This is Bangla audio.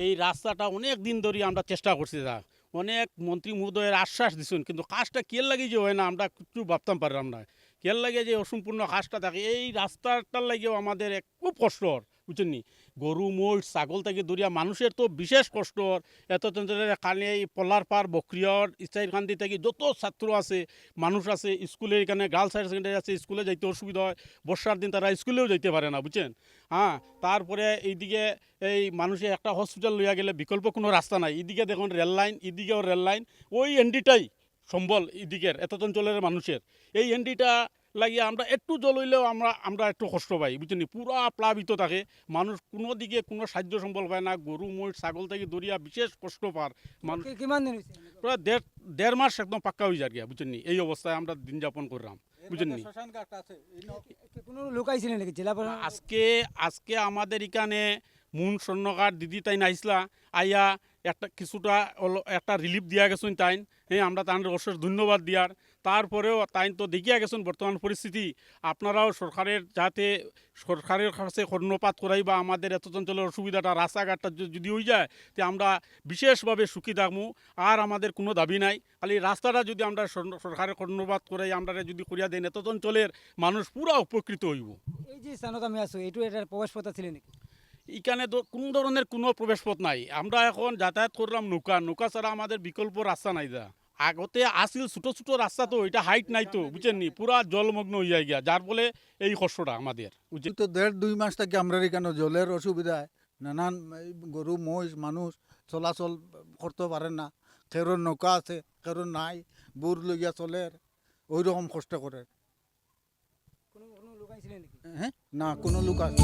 এই রাস্তাটা অনেক দিন ধরে আমরা চেষ্টা করছি যা অনেক মন্ত্রী মহোদয়ের আশ্বাস দিচ্ছেন, কিন্তু কাজটা কেল লাগে যে হয় না আমরা কিছু ভাবতাম পারলাম না। কেল লাগে যে অসম্পূর্ণ কাজটা থাকে এই রাস্তাটার লাগেও আমাদের খুব কষ্টর, বুঝছেন নি। গরু মোষ ছাগল থেকে দরিয়া মানুষের তো বিশেষ কষ্টর। এত কানে এই পল্লার পার বকরিয়র ইস্তাইরকান্দি থেকে যত ছাত্র আছে মানুষ আছে স্কুলে, এখানে গার্লস হায়ার সেকেন্ডারি আছে, স্কুলে যাইতে অসুবিধা হয়। বর্ষার দিন তারা স্কুলেও যাইতে পারে না, বুঝছেন। হ্যাঁ, তারপরে এইদিকে এই মানুষে একটা হসপিটাল লইয়া গেলে বিকল্প কোনো রাস্তা নাই। এদিকে দেখুন রেল লাইন, এদিকেও রেল লাইন, ওই এনডিটাই সম্বল এদিকের এত অঞ্চলের মানুষের। এই এনডিটা লাগিয়ে আমরা একটু জল হইলেও আমরা একটু কষ্ট পাই, বুঝছেন। পুরা প্লাবিত থাকে মানুষ, কোনো দিকে কোনো সাহায্য সম্বল পায় না। গরু মোষ ছাগল থেকে দরিয়া বিশেষ কষ্ট পার মানুষ। কিমান দিন হয়েছে প্রায় দেড় মাস একদম পাক্কা হয়ে যায় গিয়া, বুঝছেন নি। এই অবস্থায় আমরা দিন যাপন করলাম, বুঝছেন নি। কোনো লোক আইছিল নাকি জেলা প্রশাসন? আজকে আমাদের এখানে মুন স্বর্ণকার দিদি তাই নাইসলা আইয়া একটা কিছুটা একটা রিলিফ দিয়া গেছেন তাইন। হ্যাঁ, আমরা তাদের অশেষ ধন্যবাদ দিয়ার। তারপরেও তাইন তো দেখিয়া গেছেন বর্তমান পরিস্থিতি। আপনারাও সরকারের কাছে কর্ণপাত করাই বা আমাদের এত অঞ্চলের অসুবিধাটা রাস্তাঘাটটা যদি হয়ে যায় তো আমরা বিশেষভাবে সুখী থাকবো। আর আমাদের কোনো দাবি নাই, খালি রাস্তাটা যদি আমরা সরকারের কর্ণপাত করাই আমরা যদি করিয়া দেন এত অঞ্চলের মানুষ পুরা উপকৃত হইব। এই যে স্থানত আমি আছো এইটো এটার প্রবেশ পথ ছিল নাকি? এখানে তো কোনো ধরনের কোনো প্রবেশপথ নাই। আমরা এখন যাতায়াত করলাম নৌকা ছাড়া আমাদের বিকল্প রাস্তা নাই। যা আগতে আসিল ছোটো ছোটো রাস্তা, তো এটা হাইট নাই তো, বুঝছেন নি। পুরা জলমগ্ন হয়ে যায় গিয়া, যার ফলে এই কষ্টটা আমাদের, বুঝছেন। তো 1.5-2 মাস থেকে আমরা এখানে জলের অসুবিধায় নানান এই গরু মহিষ মানুষ চলাচল করতে পারে না। কেরোর নৌকা আছে, কেরোর নাই, বুর লইয়া চলের ওই রকম কষ্ট করে। কোনো লোক আইছিল নাকি? হ্যাঁ, না কোনো লোক আসে